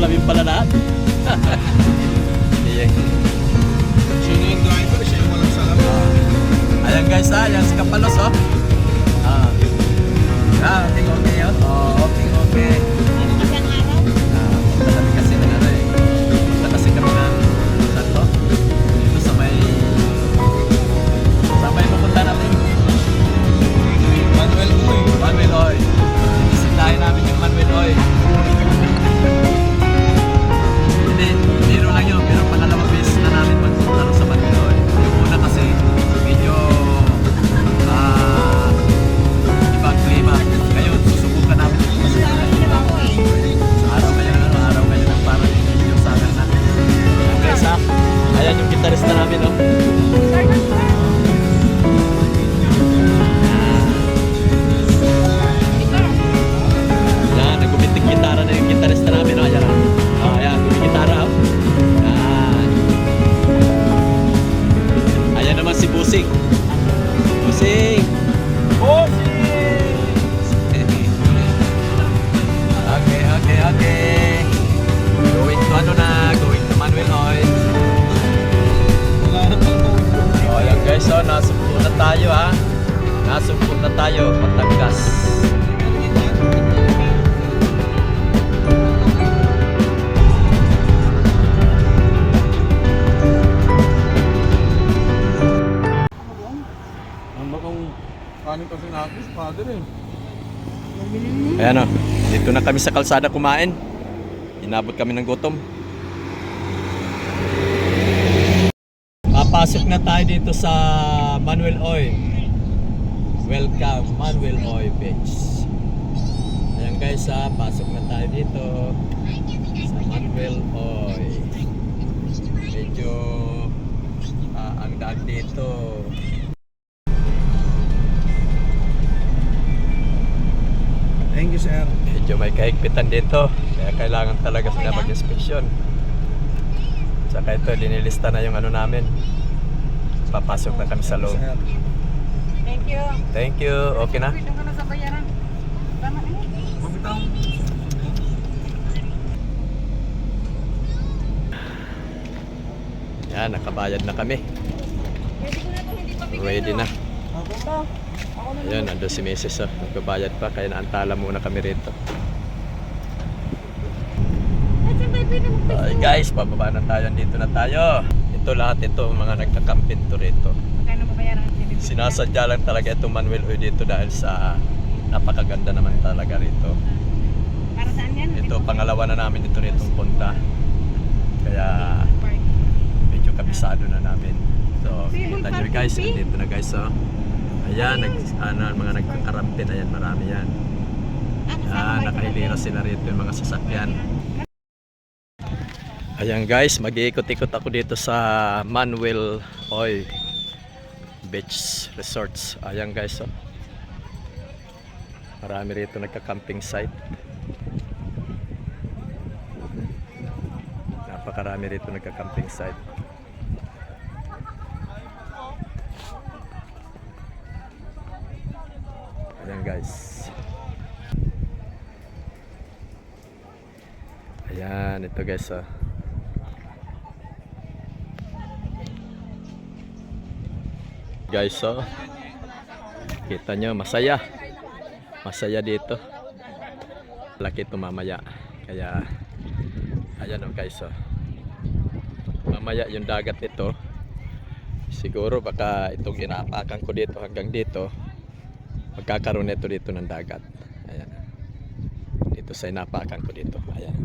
salamin pala lahat. Ayan. Sino yung driver? Siya yung walang salamin. Ayan guys ha, ayan si Kapalos oh. Okay, okay yun. Okay, okay. Punta kasi ng ano eh. Punta kasi kami ng saan to? Dito sa may pupunta natin. Manuel Uy. Manuel Oy. Sisindahin namin yung Manuel Oy. Hindi, biro lang yun. Pero pangalawang beses na namin magpunta sa Manuel Oy. Yung una kasi medyo ibang klima. Ngayon, susubukan namin yung araw ngayon ang parang yung summer na. Ayan guys ha. Ayan yung gitarista namin oh. Ayan, nagbumiting gitara na yung gitarista namin oh. Ayan oh. Ayan, gumigitara oh. Ayan. Ayan naman si Busing. Busing! Okay. Going to ano na? Going to Manuel Oy. Wala na pang Oh, yan guys, so nasumpo na tayo ha. Nasumpo na tayo, Batangas. Ang bakong kanin kasi natin, father eh. Ayan o, dito na kami sa kalsada kumain. Inabot kami ng gutom. Papasok na tayo dito sa Manuel Oy. Welcome Manuel Oy Beach. Ayan guys ha, pasok na tayo dito sa Manuel Oy. Medyo ang daan dito. Thank you, sir. Medyo may kahigpitan dito. Kaya kailangan talaga sila mag-inspection. Saka ito, linilista na yung ano namin. Papasok na kami sa loob. Sir. Thank you. Thank you. Okay na? Pwede ka na sa bayaran. Tama na yun. Mabitaw. Yan, nakabayad na kami. Pwede ko na ito, hindi pa bigay. Ready na. Ito. Ako na. Ayun, nandun si Mrs. Oh. Nagbabayad pa. Kaya naantala muna kami rito. At saan tayo pwede mag-text? Ay guys, bababa na tayo. Dito na tayo. Ito lahat ito, mga nagkakampin to rito. Magkano mabayaran ang TV? Sinasadya lang talaga itong Manuel Oy dito dahil sa napakaganda naman talaga rito. Para saan yan? Ito, pangalawa na namin ito ritong punta. Kaya Park. medyo kabisado na namin. So, Table kita nyo parking guys, fee? dito na guys. Oh. Ayan, mga nagkakarampin. Ayan, marami yan. Nakahilira sila rito yung mga sasakyan. Ayan guys, mag-iikot-ikot ako dito sa Manuel Oy Beach Resorts. Ayan guys, oh. Marami rito nagka-camping site. Napakarami rito nagka-camping site. Ayan guys. Ayan, ito guys oh. Guys oh. Kita nyo, masaya. Masaya dito. Laki ito mamaya. Kaya ayan oh guys oh. Mamaya yung dagat ito. Siguro baka itong inapakan ko dito hanggang dito. Magkakaroon ito dito ng dagat. Ayan. Dito sa inapakan ko dito. Ayan.